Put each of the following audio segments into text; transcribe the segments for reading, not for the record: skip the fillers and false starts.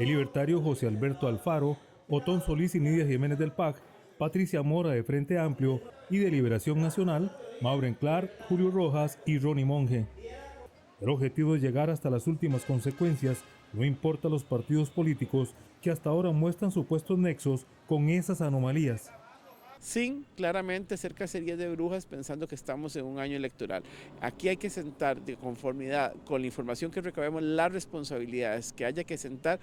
el libertario José Alberto Alfaro, Otón Solís y Nidia Jiménez del PAC, Patricia Mora de Frente Amplio y de Liberación Nacional, Maureen Clark, Julio Rojas y Ronnie Monge. El objetivo es llegar hasta las últimas consecuencias, no importa los partidos políticos que hasta ahora muestran supuestos nexos con esas anomalías. Sin claramente hacer cacerías de brujas pensando que estamos en un año electoral. Aquí hay que sentar de conformidad con la información que recabemos las responsabilidades que haya que sentar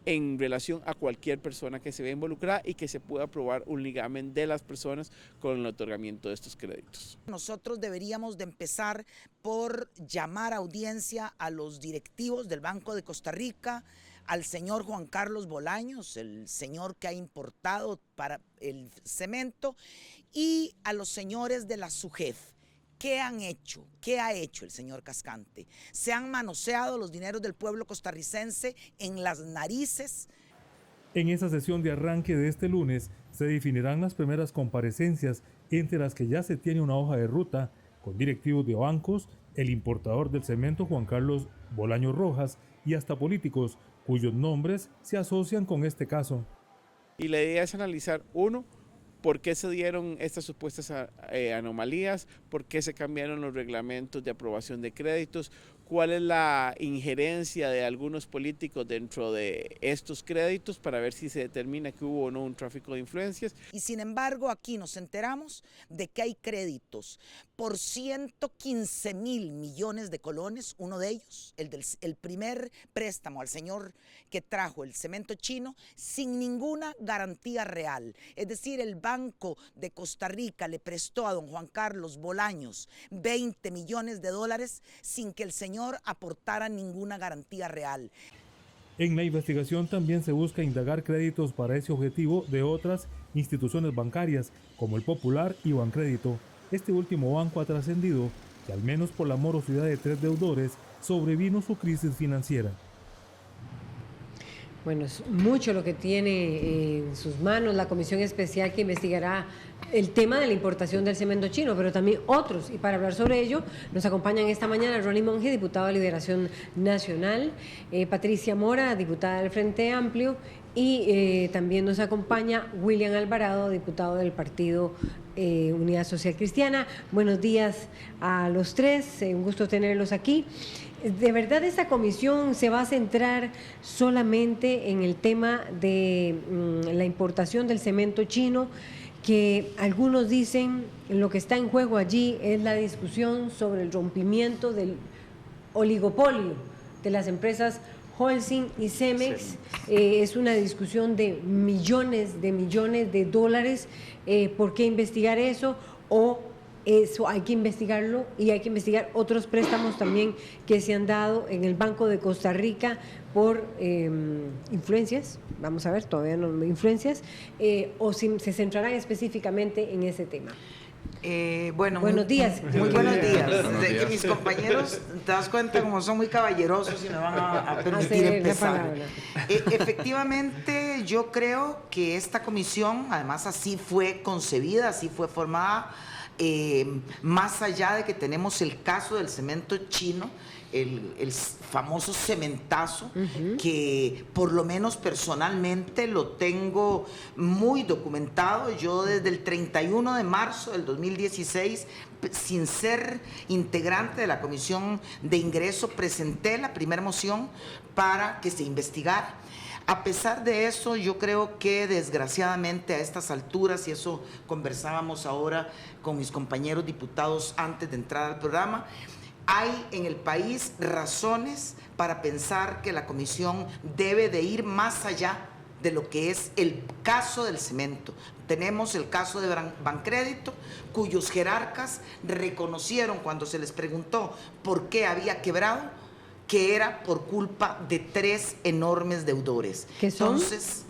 en relación a cualquier persona que se vea involucrada y que se pueda aprobar un ligamen de las personas con el otorgamiento de estos créditos. Nosotros deberíamos de empezar por llamar a audiencia a los directivos del Banco de Costa Rica, al señor Juan Carlos Bolaños, el señor que ha importado para el cemento, y a los señores de la SUGEF. ¿Qué han hecho? ¿Qué ha hecho el señor Cascante? ¿Se han manoseado los dineros del pueblo costarricense en las narices? En esa sesión de arranque de este lunes se definirán las primeras comparecencias, entre las que ya se tiene una hoja de ruta con directivos de bancos, el importador del cemento Juan Carlos Bolaños Rojas y hasta políticos cuyos nombres se asocian con este caso. Y la idea es analizar, uno, por qué se dieron estas supuestas anomalías, por qué se cambiaron los reglamentos de aprobación de créditos, cuál es la injerencia de algunos políticos dentro de estos créditos para ver si se determina que hubo o no un tráfico de influencias. Y sin embargo, aquí nos enteramos de que hay créditos por 115.000 millones de colones, uno de ellos, el primer préstamo al señor que trajo el cemento chino, sin ninguna garantía real. Es decir, el Banco de Costa Rica le prestó a don Juan Carlos Bolaños 20 millones de dólares sin que el señor aportara ninguna garantía real. En la investigación también se busca indagar créditos para ese objetivo de otras instituciones bancarias, como el Popular y Bancrédito. Este último banco ha trascendido que, al menos por la morosidad de 3 deudores, sobrevino su crisis financiera. Bueno, es mucho lo que tiene en sus manos la comisión especial que investigará el tema de la importación del cemento chino, pero también otros. Y para hablar sobre ello, nos acompañan esta mañana Ronnie Monge, diputado de Liberación Nacional, Patricia Mora, diputada del Frente Amplio, y también nos acompaña William Alvarado, diputado del Partido Unidad Social Cristiana. Buenos días a los tres, un gusto tenerlos aquí. ¿De verdad esta comisión se va a centrar solamente en el tema de la importación del cemento chino? Que algunos dicen lo que está en juego allí es la discusión sobre el rompimiento del oligopolio de las empresas Holcim y Cemex. Es una discusión de millones de dólares. ¿Por qué investigar eso? O eso hay que investigarlo, y hay que investigar otros préstamos también que se han dado en el Banco de Costa Rica por influencias, vamos a ver, todavía no influencias, o si se centrarán específicamente en ese tema. Buenos días. Muy buenos días. De que mis compañeros, te das cuenta como son muy caballerosos y me van a permitir empezar. Efectivamente, yo creo que esta comisión, además así fue concebida, así fue formada, más allá de que tenemos el caso del cemento chino, el famoso cementazo, que por lo menos personalmente lo tengo muy documentado. Yo desde el 31 de marzo del 2016, sin ser integrante de la Comisión de Ingreso, presenté la primera moción para que se investigara. A pesar de eso, yo creo que desgraciadamente a estas alturas, y eso conversábamos ahora con mis compañeros diputados antes de entrar al programa, hay en el país razones para pensar que la comisión debe de ir más allá de lo que es el caso del cemento. Tenemos el caso de Bancrédito, cuyos jerarcas reconocieron cuando se les preguntó por qué había quebrado, que era por culpa de 3 enormes deudores. ¿Qué son? Entonces,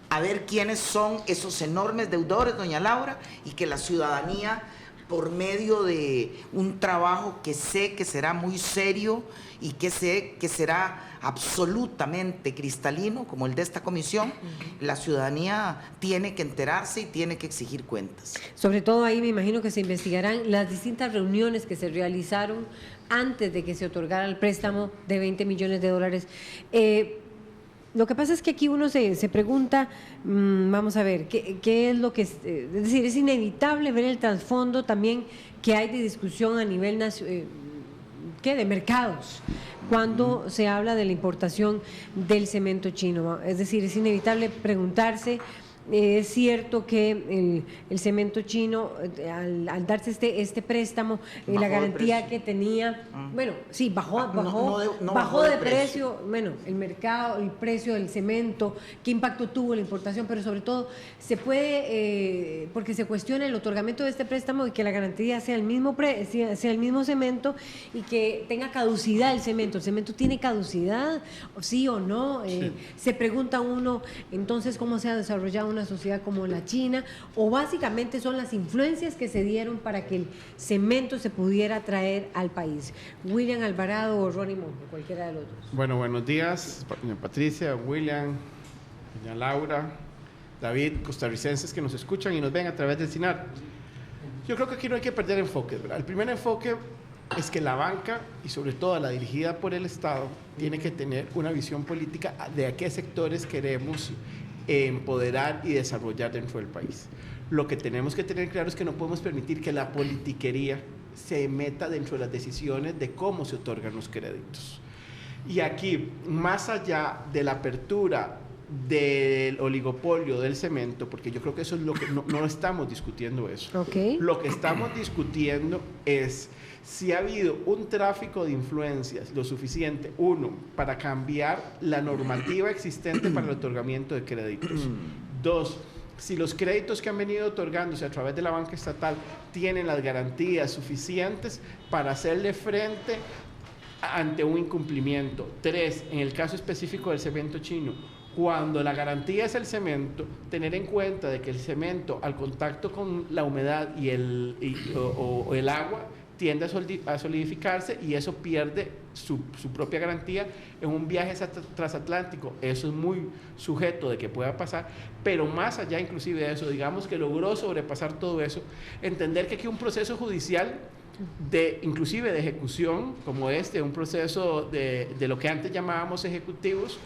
a ver quiénes son esos enormes deudores, doña Laura, y que la ciudadanía, por medio de un trabajo que sé que será muy serio y que sé que será absolutamente cristalino, como el de esta comisión, la ciudadanía tiene que enterarse y tiene que exigir cuentas. Sobre todo ahí me imagino que se investigarán las distintas reuniones que se realizaron antes de que se otorgara el préstamo de 20 millones de dólares. Lo que pasa es que aquí uno se pregunta, vamos a ver, ¿qué es lo que es decir, es inevitable ver el trasfondo también que hay de discusión a nivel de mercados cuando se habla de la importación del cemento chino. Es decir, es inevitable preguntarse. Es cierto que el cemento chino, al darse este préstamo, la garantía que tenía, bueno, sí, bajó de precio. Bueno, el mercado, el precio del cemento, qué impacto tuvo la importación, pero sobre todo se puede, porque se cuestiona el otorgamiento de este préstamo y que la garantía sea el mismo cemento y que tenga caducidad el cemento. ¿El cemento tiene caducidad, sí o no? Sí. Se pregunta uno, entonces, ¿cómo se ha desarrollado una sociedad como la China? O básicamente son las influencias que se dieron para que el cemento se pudiera traer al país. William Alvarado o Ronnie Monge, cualquiera de los dos. Bueno, buenos días, doña Patricia, William, doña Laura, David, costarricenses que nos escuchan y nos ven a través del CINAR. Yo creo que aquí no hay que perder enfoque, ¿verdad? El primer enfoque es que la banca, y sobre todo la dirigida por el Estado, tiene que tener una visión política de a qué sectores queremos empoderar y desarrollar dentro del país. Lo que tenemos que tener claro es que no podemos permitir que la politiquería se meta dentro de las decisiones de cómo se otorgan los créditos. Y aquí, más allá de la apertura del oligopolio del cemento, porque yo creo que eso es lo que no estamos discutiendo eso. Okay. Lo que estamos discutiendo es si ha habido un tráfico de influencias lo suficiente, uno, para cambiar la normativa existente para el otorgamiento de créditos. Dos, si los créditos que han venido otorgándose a través de la banca estatal tienen las garantías suficientes para hacerle frente ante un incumplimiento. Tres, en el caso específico del cemento chino, cuando la garantía es el cemento, tener en cuenta de que el cemento al contacto con la humedad y el agua tiende a solidificarse y eso pierde su propia garantía en un viaje transatlántico. Eso es muy sujeto de que pueda pasar, pero más allá inclusive de eso, digamos que logró sobrepasar todo eso, entender que aquí un proceso judicial inclusive de ejecución, como un proceso de lo que antes llamábamos ejecutivos,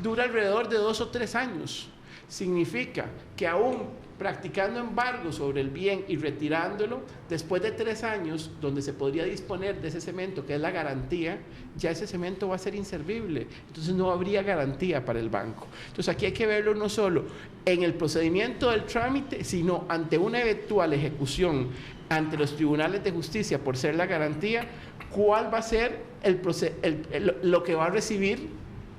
dura alrededor de 2 o 3 años. Significa que aún practicando embargo sobre el bien y retirándolo, después de 3 años, donde se podría disponer de ese cemento, que es la garantía, ya ese cemento va a ser inservible. Entonces no habría garantía para el banco. Entonces aquí hay que verlo no solo en el procedimiento del trámite, sino ante una eventual ejecución ante los tribunales de justicia por ser la garantía, cuál va a ser lo que va a recibir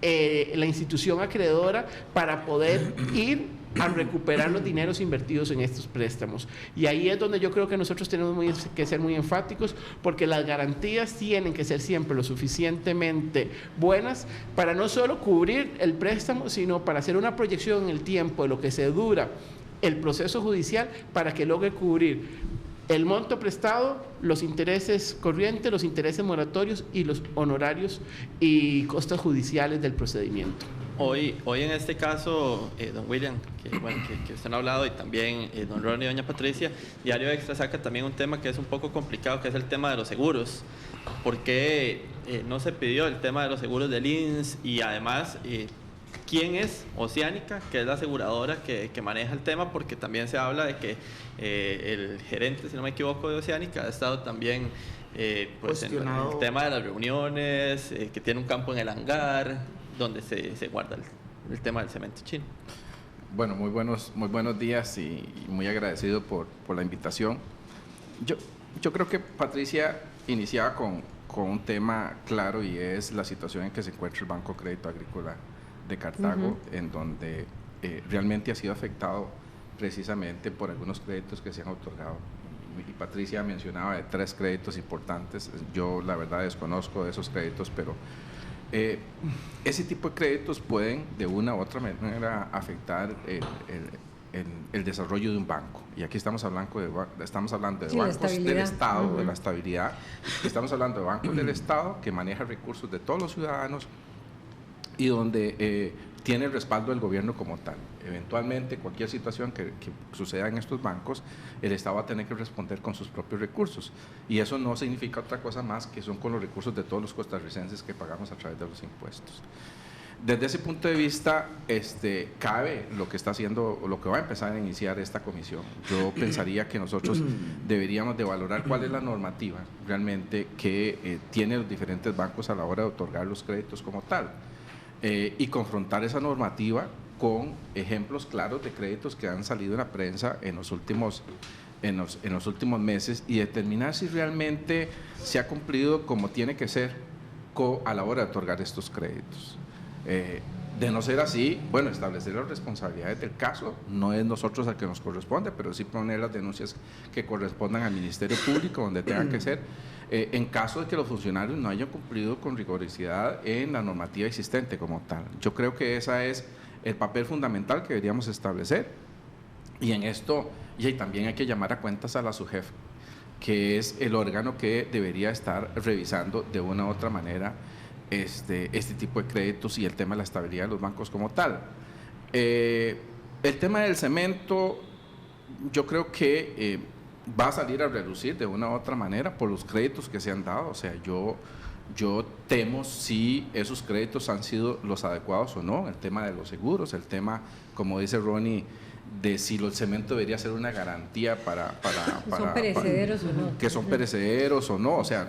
la institución acreedora para poder ir a recuperar los dineros invertidos en estos préstamos. Y ahí es donde yo creo que nosotros tenemos que ser muy enfáticos, porque las garantías tienen que ser siempre lo suficientemente buenas para no solo cubrir el préstamo, sino para hacer una proyección en el tiempo de lo que se dura el proceso judicial para que logre cubrir el monto prestado, los intereses corrientes, los intereses moratorios y los honorarios y costos judiciales del procedimiento. Hoy en este caso, don William, que usted no ha hablado, y también don Ronnie y doña Patricia, Diario Extra saca también un tema que es un poco complicado, que es el tema de los seguros. ¿Por qué no se pidió el tema de los seguros del INSS? Y además, ¿quién es Oceánica, que es la aseguradora que maneja el tema? Porque también se habla de que el gerente, si no me equivoco, de Oceánica ha estado también pues en el tema de las reuniones, que tiene un campo en el hangar donde se guarda el tema del cemento chino. Bueno, muy buenos días y muy agradecido por la invitación. Yo creo que Patricia iniciaba con un tema claro, y es la situación en que se encuentra el Banco Crédito Agrícola de Cartago, en donde realmente ha sido afectado precisamente por algunos créditos que se han otorgado. Y Patricia mencionaba de 3 créditos importantes. Yo la verdad desconozco de esos créditos, pero ese tipo de créditos pueden de una u otra manera afectar el desarrollo de un banco. Y aquí estamos hablando de bancos del Estado, de la estabilidad. Estamos hablando de bancos del Estado que manejan recursos de todos los ciudadanos y donde tiene el respaldo del gobierno como tal. Eventualmente, cualquier situación que suceda en estos bancos, el Estado va a tener que responder con sus propios recursos. Y eso no significa otra cosa más que son con los recursos de todos los costarricenses que pagamos a través de los impuestos. desde ese punto de vista, cabe lo que está haciendo, lo que va a empezar a iniciar esta comisión. Yo pensaría que nosotros deberíamos de valorar cuál es la normativa realmente que tienen los diferentes bancos a la hora de otorgar los créditos como tal, y confrontar esa normativa con ejemplos claros de créditos que han salido en la prensa en los últimos meses, y determinar si realmente se ha cumplido como tiene que ser a la hora de otorgar estos créditos. De no ser así, bueno, establecer las responsabilidades del caso, no es nosotros al que nos corresponde, pero sí poner las denuncias que correspondan al Ministerio Público, donde tengan que ser, en caso de que los funcionarios no hayan cumplido con rigurosidad en la normativa existente como tal. Yo creo que ese es el papel fundamental que deberíamos establecer, y en esto, y también hay que llamar a cuentas a la SUGEF, que es el órgano que debería estar revisando de una u otra manera este tipo de créditos y el tema de la estabilidad de los bancos como tal. El tema del cemento, yo creo que va a salir a relucir de una u otra manera por los créditos que se han dado. O sea, yo temo si esos créditos han sido los adecuados o no, el tema de los seguros, el tema, como dice Ronnie, de si el cemento debería ser una garantía para ¿Son perecederos o no? Que son perecederos o no. O sea,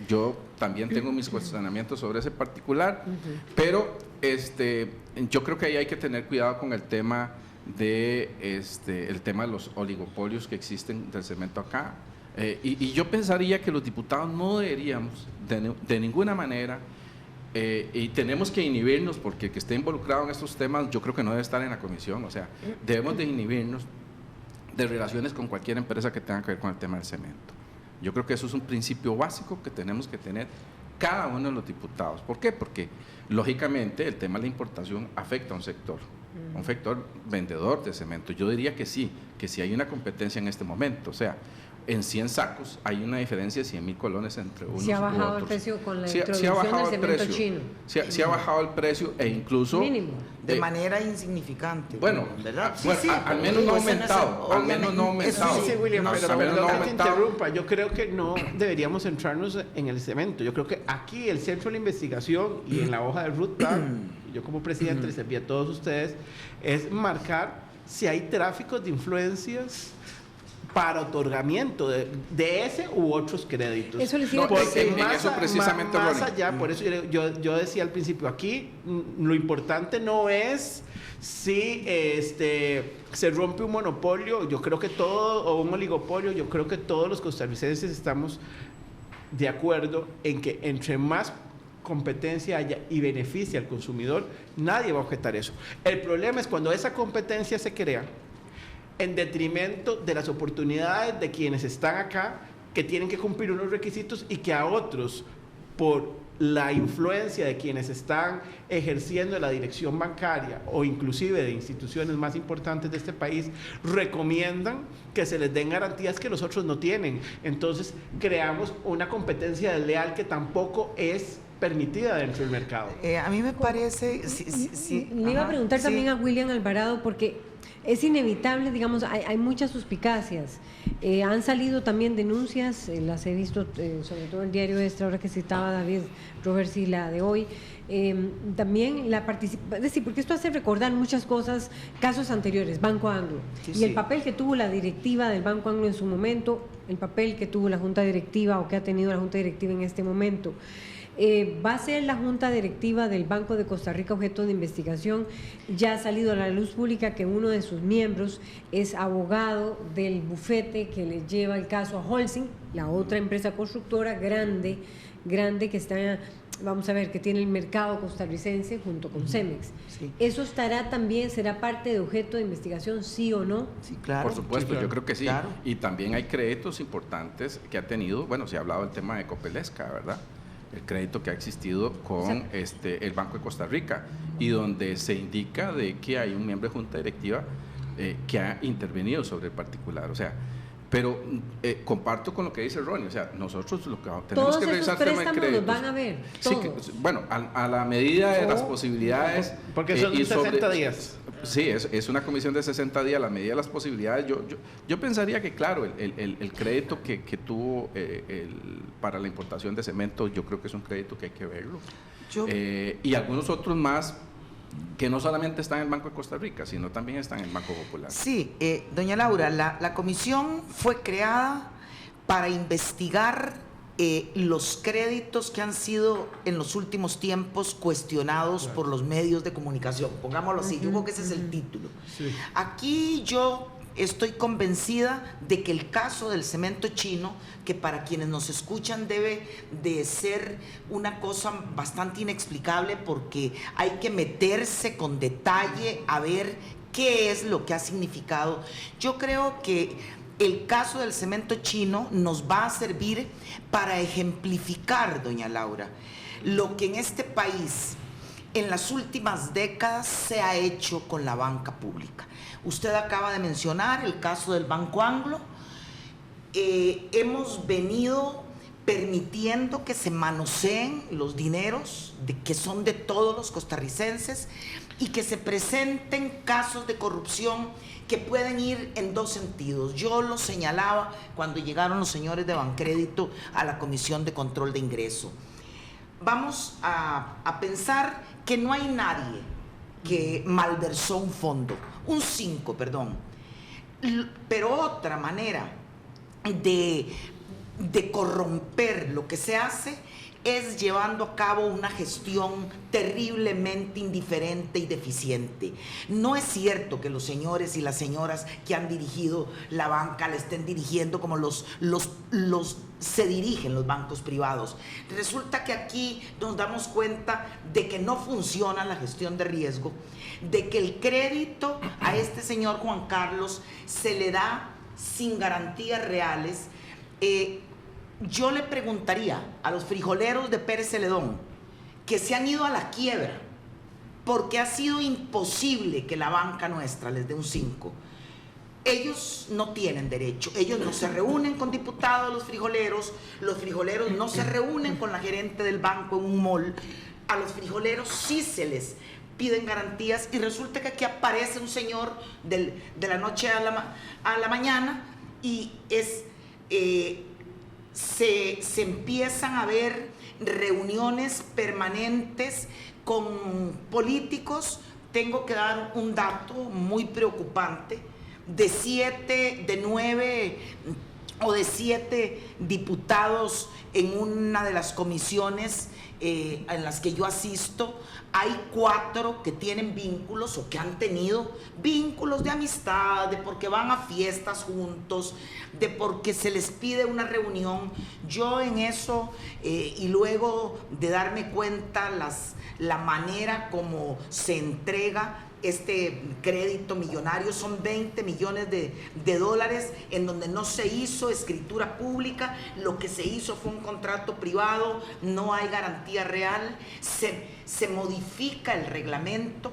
yo también tengo mis cuestionamientos sobre ese particular, pero yo creo que ahí hay que tener cuidado con el tema de el tema de los oligopolios que existen del cemento acá, y yo pensaría que los diputados no deberíamos de ninguna manera, y tenemos que inhibirnos, porque el que esté involucrado en estos temas yo creo que no debe estar en la comisión. O sea, debemos de inhibirnos de relaciones con cualquier empresa que tenga que ver con el tema del cemento. Yo creo que eso es un principio básico que tenemos que tener cada uno de los diputados. ¿Por qué? Porque lógicamente el tema de la importación afecta a un sector vendedor de cemento. Yo diría que sí hay una competencia en este momento. O sea, en 100 sacos hay una diferencia de 100,000 colones entre unos y otros. ¿Se ha bajado el precio con la introducción del cemento chino? Sí ha bajado el precio, e incluso... Mínimo. De manera insignificante. Bueno, ¿verdad? al menos no ha aumentado. Al menos no ha aumentado. Sí, William, pero no no ha te aumentado. interrumpa. Yo creo que no deberíamos centrarnos en el cemento. Yo creo que aquí el centro de la investigación y en la hoja de ruta, yo como presidente les envío a todos ustedes, es marcar si hay tráficos de influencias para otorgamiento de ese u otros créditos. Eso les iba a Porque decir. en eso precisamente, más Ronnie. allá, por eso yo decía al principio, aquí lo importante no es si se rompe un monopolio, yo creo que o un oligopolio, yo creo que todos los costarricenses estamos de acuerdo en que entre más competencia haya y beneficia al consumidor, nadie va a objetar eso. El problema es cuando esa competencia se crea en detrimento de las oportunidades de quienes están acá, que tienen que cumplir unos requisitos, y que a otros, por la influencia de quienes están ejerciendo la dirección bancaria o inclusive de instituciones más importantes de este país, recomiendan que se les den garantías que los otros no tienen. Entonces creamos una competencia desleal que tampoco es permitida dentro del mercado. A mí me parece... Le iba a preguntar también a William Alvarado, porque es inevitable, digamos, hay muchas suspicacias. Han salido también denuncias, las he visto sobre todo en el diario Extra, ahora que citaba David Roberts, y la de hoy. También la participación, es decir, porque esto hace recordar muchas cosas, casos anteriores, Banco Anglo, y el papel que tuvo la directiva del Banco Anglo en su momento, el papel que tuvo la Junta Directiva o que ha tenido la Junta Directiva en este momento. Va a ser la Junta Directiva del Banco de Costa Rica objeto de investigación. Ya ha salido a la luz pública que uno de sus miembros es abogado del bufete que le lleva el caso a Holcim, la otra empresa constructora grande que está, vamos a ver, que tiene el mercado costarricense junto con Cemex. Sí. ¿Eso estará también, será parte de objeto de investigación, sí o no? Sí, claro. Por supuesto, Sí, claro. yo creo que sí. Claro. Y también hay créditos importantes que ha tenido, bueno, se ha hablado del tema de Copelesca, ¿verdad? El crédito que ha existido con el Banco de Costa Rica, y donde se indica de que hay un miembro de junta directiva que ha intervenido sobre el particular. O sea, pero comparto con lo que dice Ronnie. O sea, nosotros lo que tenemos que revisar el tema de créditos. Los van a ver, Sí, bueno, a la medida de las posibilidades. Porque son y 60 días. Sí, es una comisión de 60 días, a la medida de las posibilidades. Yo pensaría que, claro, el crédito que tuvo para la importación de cemento, yo creo que es un crédito que hay que verlo. Y algunos otros más que no solamente están en el Banco de Costa Rica, sino también están en el Banco Popular. Sí, doña Laura, la comisión fue creada para investigar los créditos que han sido en los últimos tiempos cuestionados por los medios de comunicación, pongámoslo así, yo creo que ese es el título. Sí. Aquí yo estoy convencida de que el caso del cemento chino, que para quienes nos escuchan debe de ser una cosa bastante inexplicable porque hay que meterse con detalle a ver qué es lo que ha significado. Yo creo que el caso del cemento chino nos va a servir para ejemplificar, doña Laura, lo que en este país en las últimas décadas se ha hecho con la banca pública. Usted acaba de mencionar el caso del Banco Anglo. Hemos venido permitiendo que se manoseen los dineros que son de todos los costarricenses y que se presenten casos de corrupción que pueden ir en dos sentidos. Yo lo señalaba cuando llegaron los señores de Bancrédito a la Comisión de Control de Ingreso. Vamos a pensar que no hay nadie que malversó un fondo, un 5, perdón. Pero otra manera de corromper lo que se hace es llevando a cabo una gestión terriblemente indiferente y deficiente. No es cierto que los señores y las señoras que han dirigido la banca la estén dirigiendo como se dirigen los bancos privados. Resulta que aquí nos damos cuenta de que no funciona la gestión de riesgo, de que el crédito a este señor Juan Carlos se le da sin garantías reales. Yo le preguntaría a los frijoleros de Pérez Celedón que se han ido a la quiebra porque ha sido imposible que la banca nuestra les dé un 5. Ellos no tienen derecho, ellos no se reúnen con diputados, los frijoleros no se reúnen con la gerente del banco en un mall. A los frijoleros sí se les piden garantías y resulta que aquí aparece un señor de la noche a la mañana y se empiezan a ver reuniones permanentes con políticos. Tengo que dar un dato muy preocupante: de 9 o de 7 diputados en una de las comisiones en las que yo asisto, hay 4 que tienen vínculos o que han tenido vínculos de amistad, de porque van a fiestas juntos, de porque se les pide una reunión. Yo en eso, y luego de darme cuenta la manera como se entrega este crédito millonario, son 20 millones de dólares en donde no se hizo escritura pública, lo que se hizo fue un contrato privado, no hay garantía real, se modifica el reglamento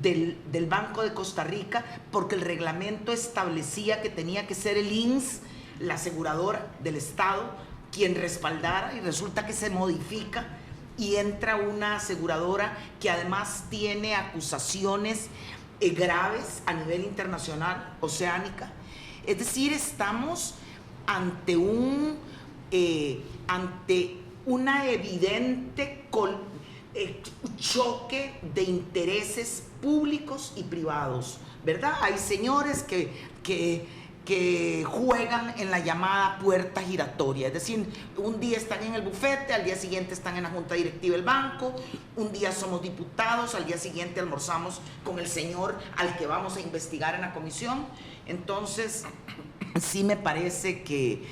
del Banco de Costa Rica porque el reglamento establecía que tenía que ser el INS, la aseguradora del Estado, quien respaldara, y resulta que se modifica y entra una aseguradora que además tiene acusaciones graves a nivel internacional, oceánica. Es decir, estamos ante una evidente choque de intereses públicos y privados, ¿verdad? Hay señores que juegan en la llamada puerta giratoria, es decir, un día están en el bufete, al día siguiente están en la junta directiva del banco, un día somos diputados, al día siguiente almorzamos con el señor al que vamos a investigar en la comisión. Entonces, sí me parece que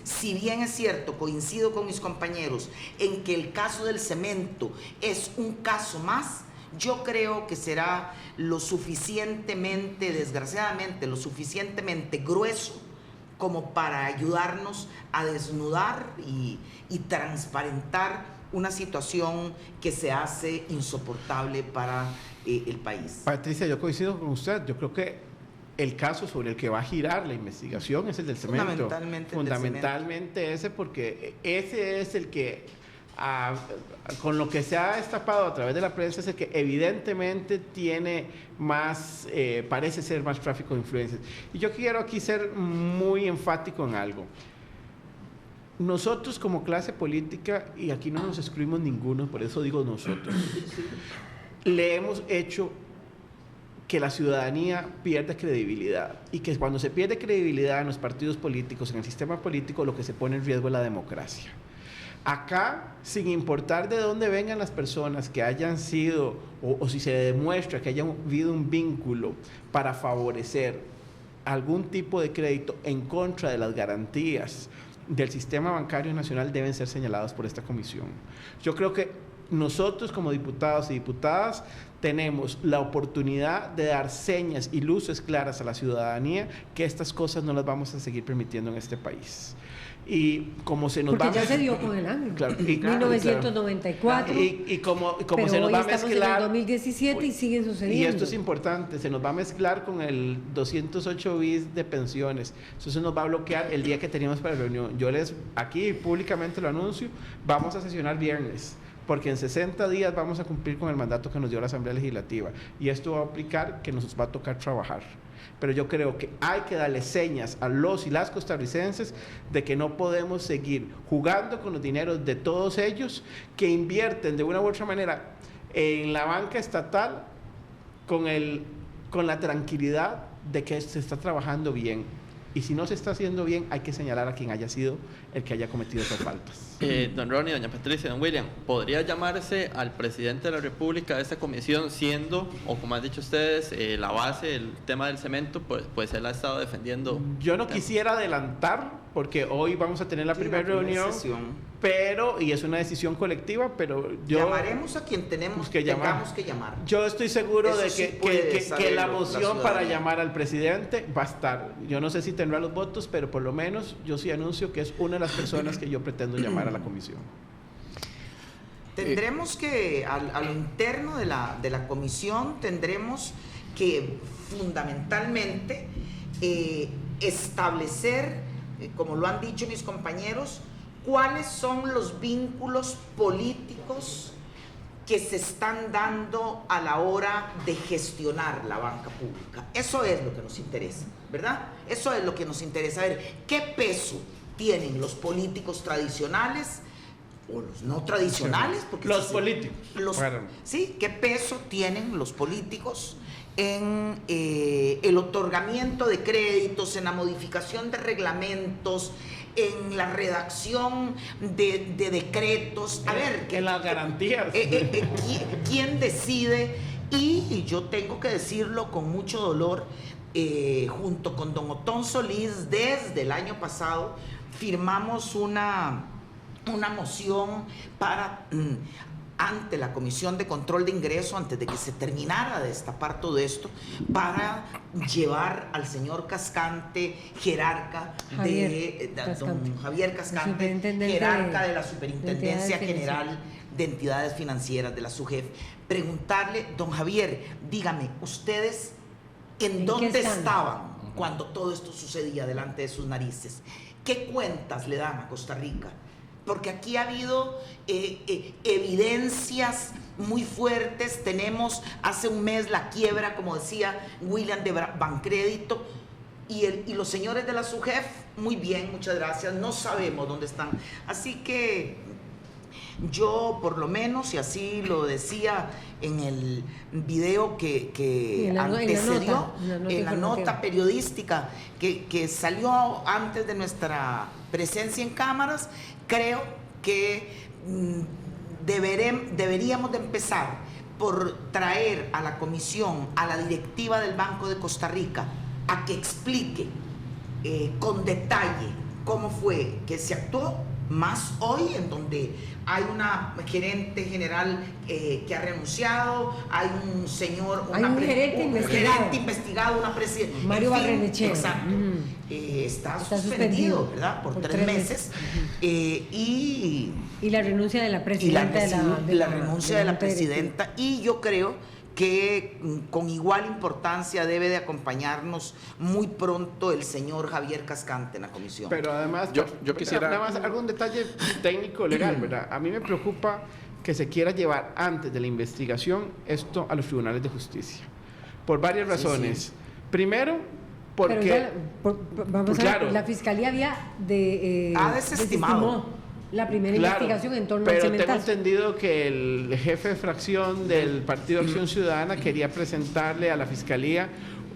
si bien es cierto, coincido con mis compañeros en que el caso del cemento es un caso más, yo creo que será lo suficientemente, desgraciadamente, lo suficientemente grueso como para ayudarnos a desnudar y transparentar una situación que se hace insoportable para el país. Patricia, yo coincido con usted. Yo creo que el caso sobre el que va a girar la investigación es el del cemento. Fundamentalmente ese, porque ese es el que con lo que se ha destapado a través de la prensa es el que evidentemente tiene más, parece ser más tráfico de influencias. Y yo quiero aquí ser muy enfático en algo. Nosotros como clase política, y aquí no nos excluimos ninguno, por eso digo nosotros, le hemos hecho que la ciudadanía pierda credibilidad, y que cuando se pierde credibilidad en los partidos políticos, en el sistema político, lo que se pone en riesgo es la democracia. Acá, sin importar de dónde vengan las personas que hayan sido, o si se demuestra que haya habido un vínculo para favorecer algún tipo de crédito en contra de las garantías del sistema bancario nacional, deben ser señalados por esta comisión. Yo creo que nosotros como diputados y diputadas tenemos la oportunidad de dar señas y luces claras a la ciudadanía que estas cosas no las vamos a seguir permitiendo en este país. Y como se nos porque va ya se dio con el año, claro, 1994, y como pero se nos hoy va a estamos mezclar en el 2017 y siguen sucediendo. y esto es importante, se nos va a mezclar con el 208 bis de pensiones, eso se nos va a bloquear el día que teníamos para la reunión. Yo les aquí públicamente lo anuncio, vamos a sesionar viernes, porque en 60 días vamos a cumplir con el mandato que nos dio la Asamblea Legislativa, y esto va a aplicar que nos va a tocar trabajar. Pero yo creo que hay que darle señas a los y las costarricenses de que no podemos seguir jugando con los dineros de todos ellos que invierten de una u otra manera en la banca estatal con la tranquilidad de que se está trabajando bien. Y si no se está haciendo bien, hay que señalar a quien haya sido el que haya cometido esas faltas. Don Ronnie, doña Patricia, don William, ¿podría llamarse al presidente de la República de esta comisión siendo, o como han dicho ustedes, la base del tema del cemento? Pues él ha estado defendiendo. Yo no quisiera adelantar, porque hoy vamos a tener la primera reunión, pero, y es una decisión colectiva, pero yo... Llamaremos a quien tengamos que llamar. Yo estoy seguro Eso de sí que la moción para llamar al presidente va a estar. Yo no sé si tendrá los votos, pero por lo menos yo sí anuncio que es una de las personas que yo pretendo llamar a la comisión. Tendremos que, a lo interno de la comisión, tendremos que fundamentalmente establecer, como lo han dicho mis compañeros, cuáles son los vínculos políticos que se están dando a la hora de gestionar la banca pública. Eso es lo que nos interesa, ¿verdad? Eso es lo que nos interesa, ver qué peso tienen los políticos tradicionales o los no tradicionales, porque los políticos. Sí, qué peso tienen los políticos en el otorgamiento de créditos, en la modificación de reglamentos, en la redacción de decretos. A ver, en las garantías. ¿Quién decide? Y yo tengo que decirlo con mucho dolor, junto con don Otón Solís, desde el año pasado, firmamos una moción para... ante la Comisión de Control de Ingreso, antes de que se terminara de destapar todo esto, para llevar al señor Cascante, jerarca don Javier Cascante, jerarca de la Superintendencia General de Entidades Financieras, de la SUGEF, preguntarle, don Javier, dígame, ¿ustedes en dónde estaban cuando todo esto sucedía delante de sus narices? ¿Qué cuentas le dan a Costa Rica? Porque aquí ha habido evidencias muy fuertes. Tenemos hace un mes la quiebra, como decía William, de Bancrédito, y los señores de la SUGEF, muy bien, muchas gracias, no sabemos dónde están. Así que yo, por lo menos, y así lo decía en el video que antecedió, en la nota periodística que salió antes de nuestra presencia en cámaras, creo que deberíamos de empezar por traer a la comisión, a la directiva del Banco de Costa Rica, a que explique con detalle cómo fue que se actuó, más hoy en donde hay una gerente general que ha renunciado, hay un señor, un gerente investigado, una presidenta, Mario Barrenechea. Exacto. Está suspendido, ¿verdad? Por 3 meses. Y la renuncia de la presidenta. La renuncia de la presidenta. Y yo creo que con igual importancia debe de acompañarnos muy pronto el señor Javier Cascante en la comisión. Pero además, yo quisiera... Nada más algún detalle técnico legal, ¿verdad? A mí me preocupa que se quiera llevar antes de la investigación esto a los tribunales de justicia. Por varias razones. Sí. Primero, porque... Pero ya, vamos a ver, la Fiscalía había desestimó la primera investigación en torno al pero cementazo. tengo entendido que el jefe de fracción del Partido Acción Ciudadana quería presentarle a la Fiscalía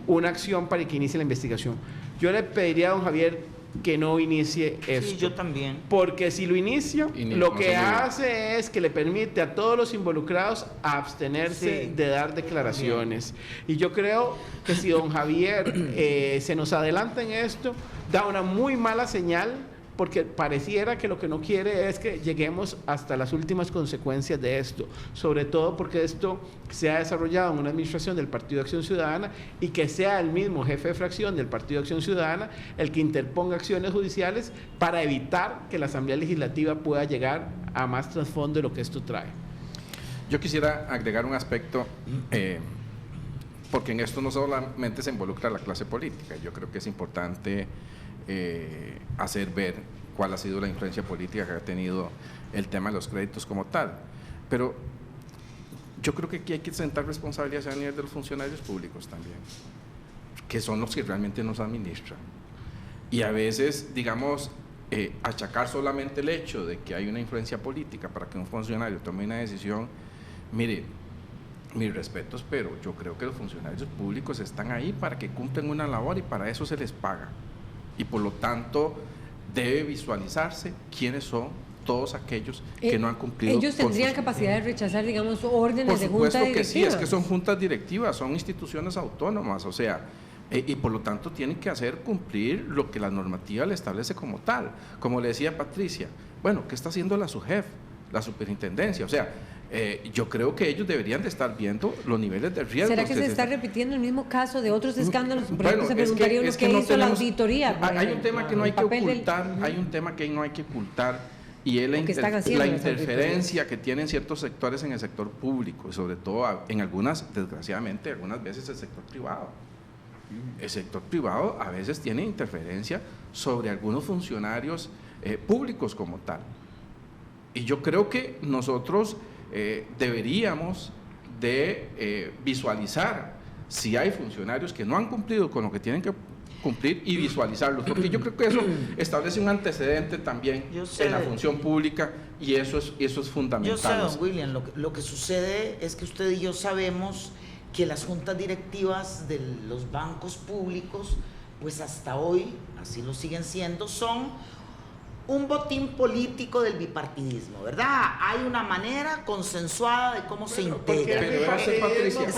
una acción para que inicie la investigación. Yo le pediría a don Javier que no inicie esto. Sí, yo también. Porque si lo inicia, lo que hace es que le permite a todos los involucrados abstenerse de dar declaraciones. Y yo creo que si don Javier se nos adelanta en esto, da una muy mala señal, porque pareciera que lo que no quiere es que lleguemos hasta las últimas consecuencias de esto, sobre todo porque esto se ha desarrollado en una administración del Partido Acción Ciudadana y que sea el mismo jefe de fracción del Partido Acción Ciudadana el que interponga acciones judiciales para evitar que la Asamblea Legislativa pueda llegar a más trasfondo de lo que esto trae. Yo quisiera agregar un aspecto, porque en esto no solamente se involucra la clase política, yo creo que es importante hacer ver cuál ha sido la influencia política que ha tenido el tema de los créditos como tal. Pero yo creo que aquí hay que sentar responsabilidades a nivel de los funcionarios públicos también, que son los que realmente nos administran. Y a veces, digamos, achacar solamente el hecho de que hay una influencia política para que un funcionario tome una decisión, mire, mis respetos, pero yo creo que los funcionarios públicos están ahí para que cumplan una labor y para eso se les paga. Y por lo tanto debe visualizarse quiénes son todos aquellos que no han cumplido. Ellos tendrían capacidad de rechazar, digamos, órdenes de junta directiva. Por supuesto que sí, es que son juntas directivas, son instituciones autónomas, o sea, y por lo tanto tienen que hacer cumplir lo que la normativa le establece como tal. Como le decía Patricia, bueno, ¿qué está haciendo la SUGEF, la superintendencia? O sea, yo creo que ellos deberían de estar viendo los niveles de riesgo. ¿Será que se está repitiendo el mismo caso de otros escándalos? Por bueno, ejemplo, se preguntaría uno qué no hizo la auditoría. Hay un tema que no hay que ocultar, hay un tema que no hay que ocultar, y es la interferencia que tienen ciertos sectores en el sector público, y sobre todo en algunas, desgraciadamente, algunas veces el sector privado. El sector privado a veces tiene interferencia sobre algunos funcionarios públicos como tal. Y yo creo que nosotros deberíamos de visualizar si hay funcionarios que no han cumplido con lo que tienen que cumplir y visualizarlos, porque yo creo que eso establece un antecedente también en la función pública y eso es fundamental. Yo sé, don William, lo que sucede es que usted y yo sabemos que las juntas directivas de los bancos públicos, pues hasta hoy, así lo siguen siendo, son un botín político del bipartidismo, ¿verdad? Hay una manera consensuada de cómo se integra.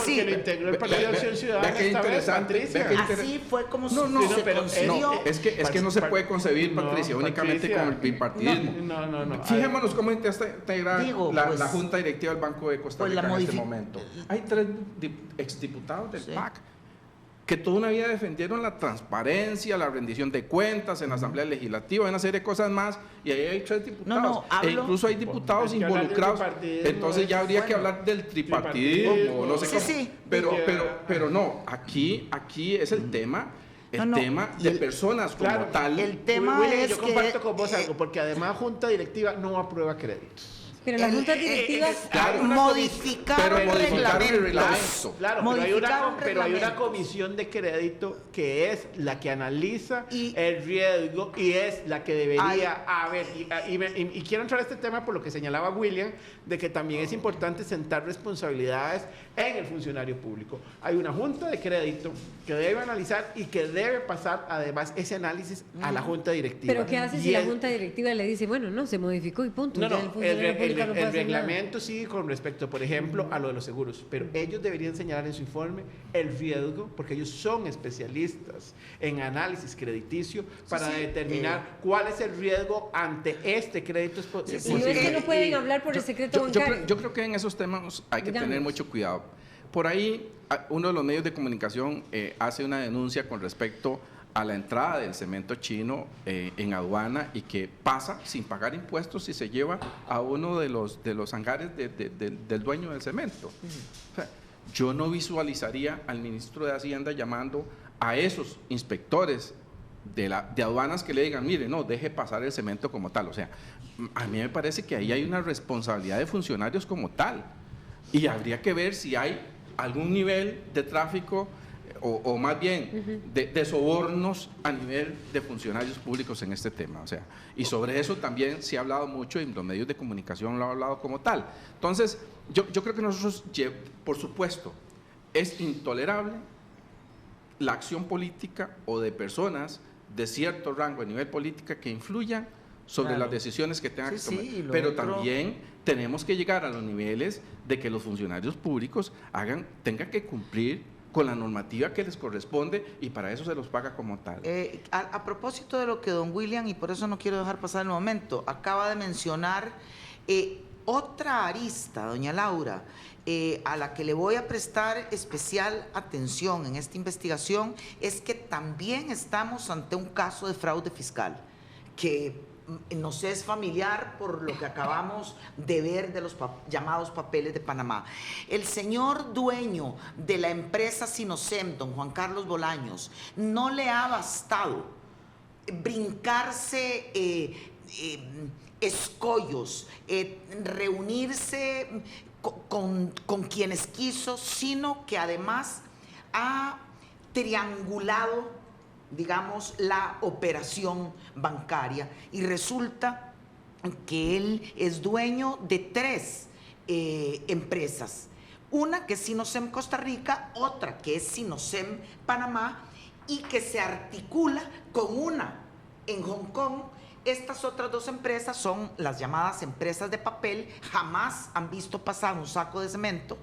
Sí, lo integró el Partido de Acción Ciudadana esta vez, Patricia. Así fue como se consiguió. Es que no se puede concebir, Patricia, únicamente con el bipartidismo. Fijémonos cómo integra la Junta Directiva del Banco de Costa Rica en este momento. Hay 3 exdiputados del PAC que toda una vida defendieron la transparencia, la rendición de cuentas en la Asamblea Legislativa, una serie de cosas más, y ahí hay 3 diputados, e incluso hay diputados involucrados, entonces ya habría que hablar del tripartidismo, no sé cómo, pero no, aquí es el tema. Tema de personas como tal. El tema es yo comparto con vos algo, porque además Junta Directiva no aprueba créditos. Pero las juntas directivas modificaron el reglamento. Claro, pero hay una comisión de crédito que es la que analiza el riesgo y es la que debería haber. Y quiero entrar a este tema por lo que señalaba William, de que también es importante sentar responsabilidades en el funcionario público. Hay una junta de crédito que debe analizar y que debe pasar además ese análisis a la junta directiva. ¿Pero qué hace si la junta directiva le dice, bueno, no, se modificó y punto? El reglamento sigue con respecto, por ejemplo, a lo de los seguros, pero ellos deberían señalar en su informe el riesgo, porque ellos son especialistas en análisis crediticio para determinar cuál es el riesgo ante este crédito. Y es que no pueden hablar por el secreto bancario. Yo creo que en esos temas hay que tener mucho cuidado. Por ahí, uno de los medios de comunicación hace una denuncia con respecto a la entrada del cemento chino en aduana y que pasa sin pagar impuestos y se lleva a uno de los hangares del dueño del cemento. O sea, yo no visualizaría al ministro de Hacienda llamando a esos inspectores de aduanas que le digan, mire, no, deje pasar el cemento como tal. O sea, a mí me parece que ahí hay una responsabilidad de funcionarios como tal, y habría que ver si hay algún nivel de tráfico o más bien de sobornos a nivel de funcionarios públicos en este tema. O sea, y sobre eso también se ha hablado mucho y los medios de comunicación lo han hablado como tal. Entonces, yo creo que nosotros, por supuesto, es intolerable la acción política o de personas de cierto rango a nivel política que influyan sobre las decisiones que tengan que tomar. Pero también tenemos que llegar a los niveles de que los funcionarios públicos tengan que cumplir con la normativa que les corresponde, y para eso se los paga como tal. A propósito de lo que don William, y por eso no quiero dejar pasar el momento, acaba de mencionar otra arista, doña Laura, a la que le voy a prestar especial atención en esta investigación, es que también estamos ante un caso de fraude fiscal, que nos es familiar por lo que acabamos de ver de los llamados papeles de Panamá. El señor dueño de la empresa Sinosem, don Juan Carlos Bolaños, no le ha bastado brincarse escollos, reunirse con quienes quiso, sino que además ha triangulado, digamos, la operación bancaria, y resulta que él es dueño de 3 empresas, una que es Sinosem Costa Rica, otra que es Sinosem Panamá, y que se articula con una en Hong Kong. Estas otras 2 empresas son las llamadas empresas de papel, jamás han visto pasar un saco de cemento,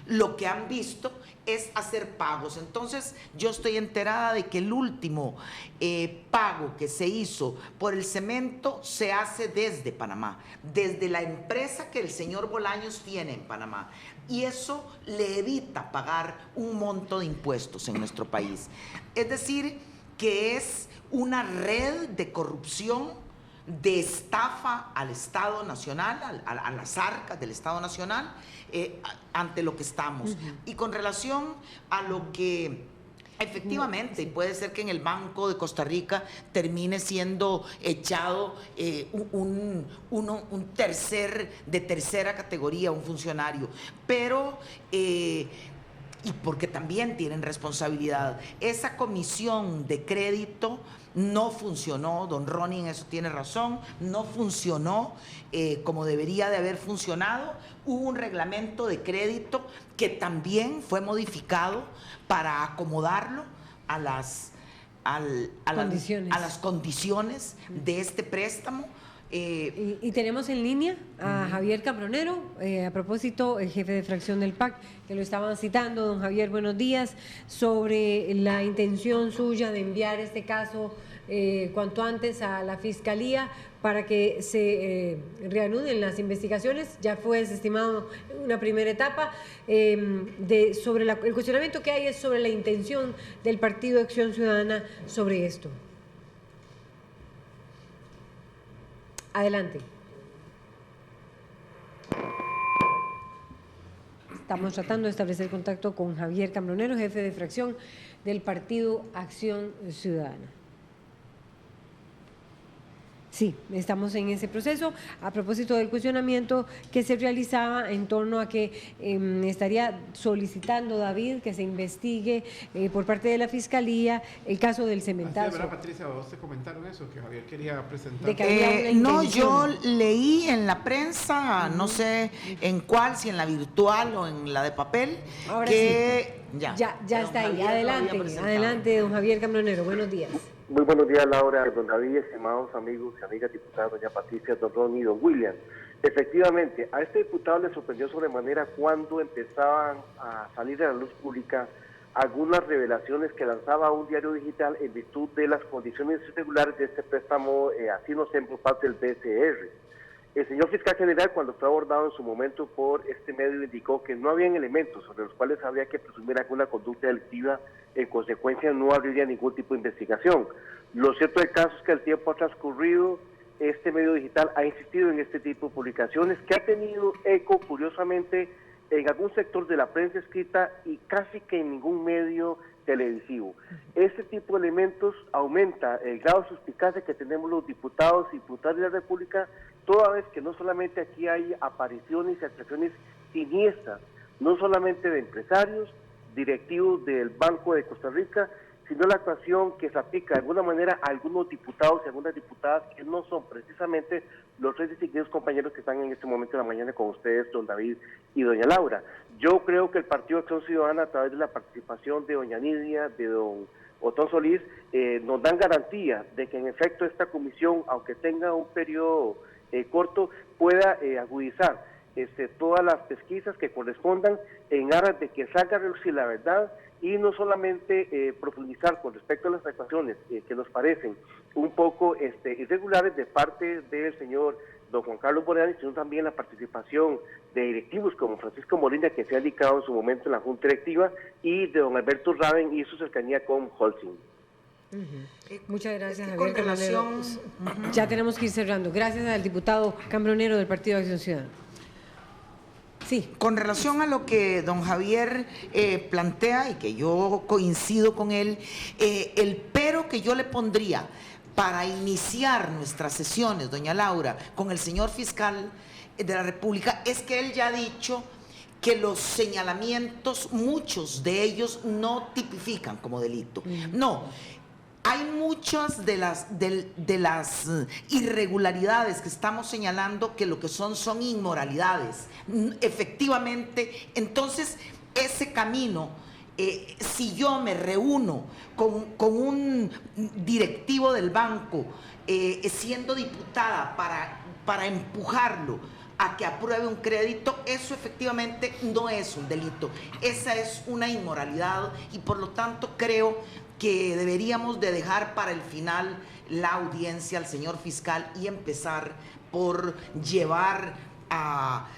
lo que han visto es hacer pagos. Entonces, yo estoy enterada de que el último pago que se hizo por el cemento se hace desde Panamá, desde la empresa que el señor Bolaños tiene en Panamá. Y eso le evita pagar un monto de impuestos en nuestro país. Es decir, que es una red de corrupción, de estafa al Estado Nacional, a las arcas del Estado Nacional, ante lo que estamos. Y con relación a lo que efectivamente, y puede ser que en el Banco de Costa Rica termine siendo echado un de tercera categoría, un funcionario, pero y porque también tienen responsabilidad. Esa comisión de crédito no funcionó, don Ronnie en eso tiene razón, no funcionó como debería de haber funcionado. Hubo un reglamento de crédito que también fue modificado para acomodarlo a las condiciones de este préstamo. Y tenemos en línea a Javier Cambronero, a propósito, el jefe de fracción del PAC, que lo estaban citando. Don Javier, buenos días. Sobre la intención suya de enviar este caso cuanto antes a la Fiscalía para que se reanuden las investigaciones. Ya fue desestimado una primera etapa. Sobre el cuestionamiento que hay es sobre la intención del Partido de Acción Ciudadana sobre esto. Adelante. Estamos tratando de establecer contacto con Javier Cambronero, jefe de fracción del Partido Acción Ciudadana. Sí, estamos en ese proceso. A propósito del cuestionamiento que se realizaba en torno a que estaría solicitando David que se investigue por parte de la Fiscalía el caso del cementazo. Así, ¿verdad, Patricia? ¿Vos te comentaron eso que Javier quería presentar? De que había una no, yo intención. leí en la prensa, no sé en cuál, si en la virtual o en la de papel, Ahora que sí. ya está ahí. Javier lo había Adelante, presentado. adelante, don Javier Cambronero. Buenos días. Muy buenos días, Laura, don David, estimados amigos y amigas diputadas, doña Patricia, don Ronnie y don William. Efectivamente, a este diputado le sorprendió sobremanera cuando empezaban a salir a la luz pública algunas revelaciones que lanzaba un diario digital en virtud de las condiciones irregulares de este préstamo a Sinosem por parte del BCR. El señor fiscal general, cuando fue abordado en su momento por este medio, indicó que no habían elementos sobre los cuales habría que presumir alguna conducta delictiva, en consecuencia no habría ningún tipo de investigación. Lo cierto del caso es que el tiempo ha transcurrido, este medio digital ha insistido en este tipo de publicaciones que ha tenido eco, curiosamente, en algún sector de la prensa escrita y casi que en ningún medio televisivo. Este tipo de elementos aumenta el grado de suspicacia que tenemos los diputados y diputadas de la República, toda vez que no solamente aquí hay apariciones y actuaciones siniestras, no solamente de empresarios, directivos del Banco de Costa Rica, sino la actuación que se aplica de alguna manera a algunos diputados y algunas diputadas que no son precisamente los tres distinguidos compañeros que están en este momento de la mañana con ustedes, don David y doña Laura. Yo creo que el Partido Acción Ciudadana, a través de la participación de doña Nidia, de don Otón Solís, nos dan garantía de que en efecto esta comisión, aunque tenga un periodo corto, pueda agudizar todas las pesquisas que correspondan en aras de que salga a relucir la verdad y no solamente profundizar con respecto a las actuaciones que nos parecen un poco irregulares de parte del señor don Juan Carlos Boreal, sino también la participación de directivos como Francisco Molina, que se ha dedicado en su momento en la Junta Directiva, y de don Alberto Raven y su cercanía con Holcim. Muchas gracias, Javier con relación... Ya tenemos que ir cerrando. Gracias al diputado Cambronero del Partido de Acción Ciudadana. Sí. Con relación a lo que don Javier plantea, y que yo coincido con él, el pero que yo le pondría para iniciar nuestras sesiones, doña Laura, con el señor fiscal de la República, es que él ya ha dicho que los señalamientos, muchos de ellos no tipifican como delito. No. Hay muchas de las irregularidades que estamos señalando que lo que son inmoralidades. Efectivamente, entonces ese camino, si yo me reúno con un directivo del banco, siendo diputada para empujarlo a que apruebe un crédito, eso efectivamente no es un delito. Esa es una inmoralidad y por lo tanto creo que deberíamos de dejar para el final la audiencia al señor fiscal y empezar por llevar a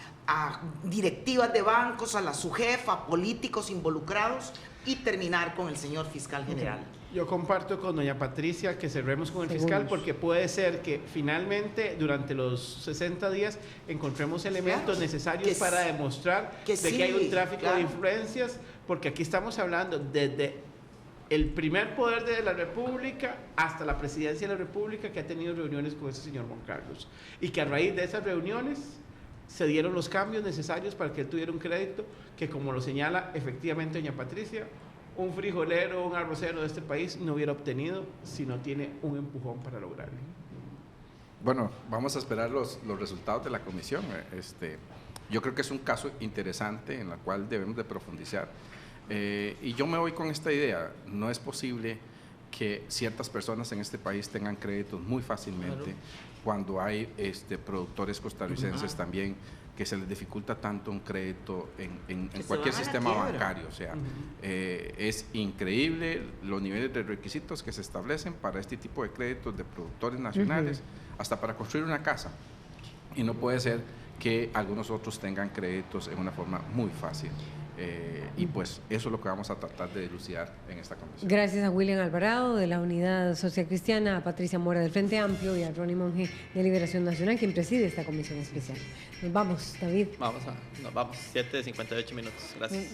directivas de bancos, a la SUGEF, a políticos involucrados y terminar con el señor fiscal general. Yo comparto con doña Patricia que cerremos con el fiscal, porque puede ser que finalmente durante los 60 días encontremos elementos necesarios para demostrar que hay un tráfico de influencias, porque aquí estamos hablando desde el primer poder de la República hasta la presidencia de la República, que ha tenido reuniones con ese señor Juan Carlos, y que a raíz de esas reuniones se dieron los cambios necesarios para que él tuviera un crédito que, como lo señala efectivamente doña Patricia, un frijolero, un arrocero de este país no hubiera obtenido si no tiene un empujón para lograrlo. Bueno, vamos a esperar los resultados de la comisión. Yo creo que es un caso interesante en el cual debemos de profundizar. Y yo me voy con esta idea: no es posible que ciertas personas en este país tengan créditos muy fácilmente, cuando hay productores costarricenses también que se les dificulta tanto un crédito en cualquier sistema bancario. O sea, es increíble los niveles de requisitos que se establecen para este tipo de créditos de productores nacionales, hasta para construir una casa. Y no puede ser que algunos otros tengan créditos en una forma muy fácil. Y pues eso es lo que vamos a tratar de dilucidar en esta comisión. Gracias a William Alvarado de la Unidad Social Cristiana, a Patricia Mora del Frente Amplio y a Ronnie Monge de Liberación Nacional, quien preside esta comisión especial. Nos vamos, David. Nos vamos, 7:58 minutos. Gracias.